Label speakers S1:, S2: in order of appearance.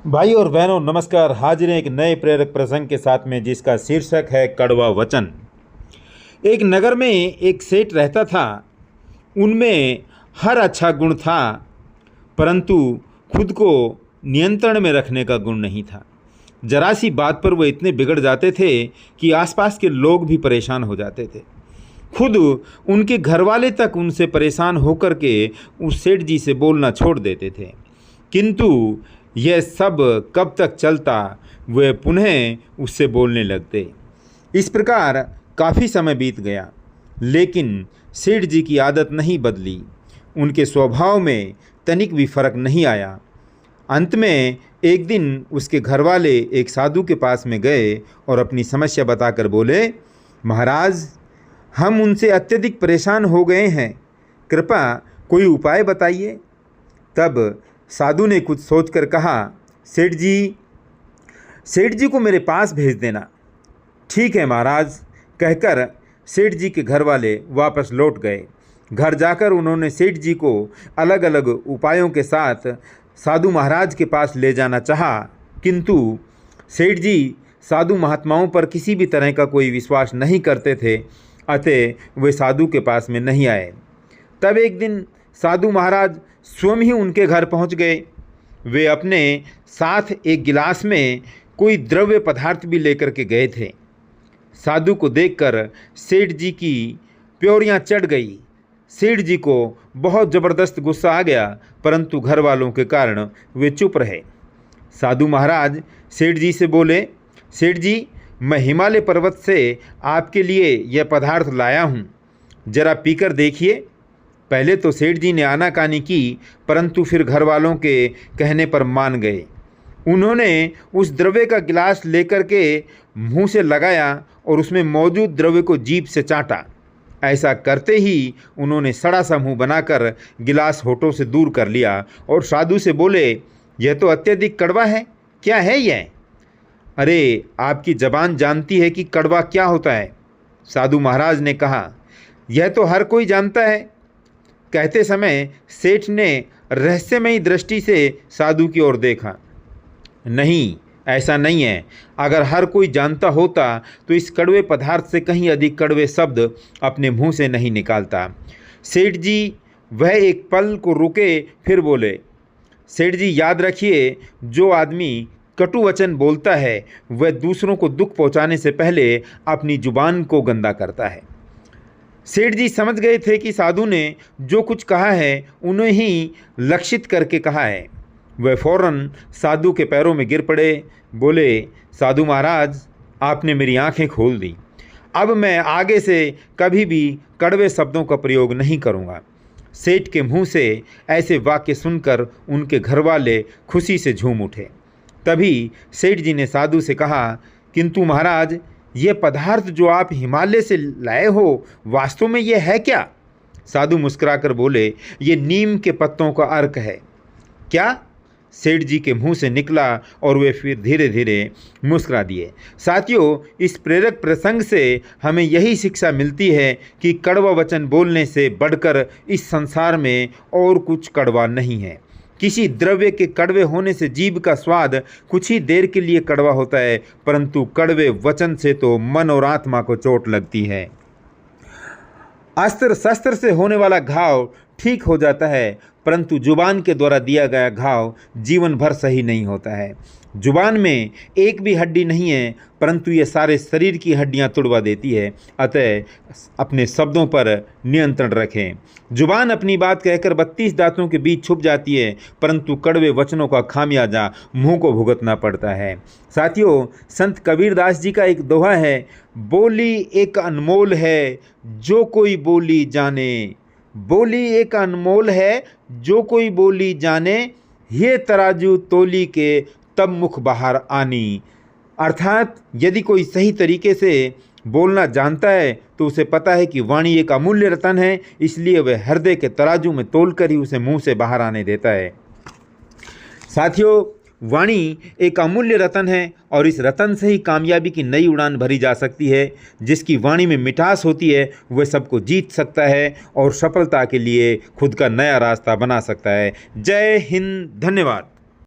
S1: भाई और बहनों नमस्कार। हाजिर हैं एक नए प्रेरक प्रसंग के साथ में, जिसका शीर्षक है कड़वा वचन। एक नगर में एक सेठ रहता था। उनमें हर अच्छा गुण था, परंतु खुद को नियंत्रण में रखने का गुण नहीं था। जरा सी बात पर वो इतने बिगड़ जाते थे कि आसपास के लोग भी परेशान हो जाते थे। खुद उनके घरवाले तक उनसे परेशान होकर के उस सेठ जी से बोलना छोड़ देते थे। किंतु यह सब कब तक चलता, वे पुनः उससे बोलने लगते। इस प्रकार काफ़ी समय बीत गया, लेकिन सेठ जी की आदत नहीं बदली। उनके स्वभाव में तनिक भी फर्क नहीं आया। अंत में एक दिन उसके घरवाले एक साधु के पास में गए और अपनी समस्या बताकर बोले, महाराज, हम उनसे अत्यधिक परेशान हो गए हैं, कृपया कोई उपाय बताइए। तब साधु ने कुछ सोचकर कहा, सेठ जी को मेरे पास भेज देना। ठीक है महाराज, कहकर सेठ जी के घर वाले वापस लौट गए। घर जाकर उन्होंने सेठ जी को अलग अलग उपायों के साथ साधु महाराज के पास ले जाना चाहा, किंतु सेठ जी साधु महात्माओं पर किसी भी तरह का कोई विश्वास नहीं करते थे, अतः वे साधु के पास में नहीं आए। तब एक दिन साधु महाराज स्वयं ही उनके घर पहुंच गए। वे अपने साथ एक गिलास में कोई द्रव्य पदार्थ भी लेकर के गए थे। साधु को देखकर सेठ जी की प्योरियां चढ़ गई। सेठ जी को बहुत ज़बरदस्त गुस्सा आ गया, परंतु घर वालों के कारण वे चुप रहे। साधु महाराज सेठ जी से बोले, सेठ जी, मैं हिमालय पर्वत से आपके लिए यह पदार्थ लाया हूँ, जरा पीकर देखिए। पहले तो सेठ जी ने आनाकानी की, परंतु फिर घर वालों के कहने पर मान गए। उन्होंने उस द्रव्य का गिलास लेकर के मुंह से लगाया और उसमें मौजूद द्रव्य को जीभ से चाटा। ऐसा करते ही उन्होंने सड़ा सा मुँह बनाकर गिलास होठों से दूर कर लिया और साधु से बोले, यह तो अत्यधिक कड़वा है, क्या है यह? अरे, आपकी ज़बान जानती है कि कड़वा क्या होता है? साधु महाराज ने कहा, यह तो हर कोई जानता है। कहते समय सेठ ने रहस्यमयी दृष्टि से साधु की ओर देखा। नहीं, ऐसा नहीं है। अगर हर कोई जानता होता तो इस कड़वे पदार्थ से कहीं अधिक कड़वे शब्द अपने मुंह से नहीं निकालता। सेठ जी वह एक पल को रुके, फिर बोले, सेठ जी याद रखिए, जो आदमी कटु वचन बोलता है वह दूसरों को दुख पहुंचाने से पहले अपनी जुबान को गंदा करता है। सेठ जी समझ गए थे कि साधु ने जो कुछ कहा है उन्हें ही लक्षित करके कहा है। वह फौरन साधु के पैरों में गिर पड़े, बोले, साधु महाराज, आपने मेरी आंखें खोल दी। अब मैं आगे से कभी भी कड़वे शब्दों का प्रयोग नहीं करूंगा। सेठ के मुंह से ऐसे वाक्य सुनकर उनके घरवाले खुशी से झूम उठे। तभी सेठ जी ने साधु से कहा, किंतु महाराज, ये पदार्थ जो आप हिमालय से लाए हो, वास्तव में ये है क्या? साधु मुस्कुराकर बोले, ये नीम के पत्तों का अर्क है। क्या? सेठ जी के मुंह से निकला और वे फिर धीरे धीरे मुस्कुरा दिए। साथियों, इस प्रेरक प्रसंग से हमें यही शिक्षा मिलती है कि कड़वा वचन बोलने से बढ़कर इस संसार में और कुछ कड़वा नहीं है। किसी द्रव्य के कड़वे होने से जीभ का स्वाद कुछ ही देर के लिए कड़वा होता है, परंतु कड़वे वचन से तो मन और आत्मा को चोट लगती है। अस्त्र शस्त्र से होने वाला घाव ठीक हो जाता है, परंतु जुबान के द्वारा दिया गया घाव जीवन भर सही नहीं होता है। जुबान में एक भी हड्डी नहीं है, परंतु ये सारे शरीर की हड्डियां तुड़वा देती है। अतः अपने शब्दों पर नियंत्रण रखें। जुबान अपनी बात कहकर 32 दांतों के बीच छुप जाती है, परंतु कड़वे वचनों का खामियाजा मुंह को भुगतना पड़ता है। साथियों, संत कबीरदास जी का एक दोहा है, बोली एक अनमोल है जो कोई बोली जाने। बोली एक अनमोल है जो कोई बोली जाने, ये तराजू तोली के तब मुख बाहर आनी। अर्थात यदि कोई सही तरीके से बोलना जानता है तो उसे पता है कि वाणी एक अमूल्य रतन है, इसलिए वह हृदय के तराजू में तोलकर ही उसे मुंह से बाहर आने देता है। साथियों, वाणी एक अमूल्य रतन है और इस रतन से ही कामयाबी की नई उड़ान भरी जा सकती है। जिसकी वाणी में मिठास होती है वह सबको जीत सकता है और सफलता के लिए खुद का नया रास्ता बना सकता है। जय हिंद, धन्यवाद।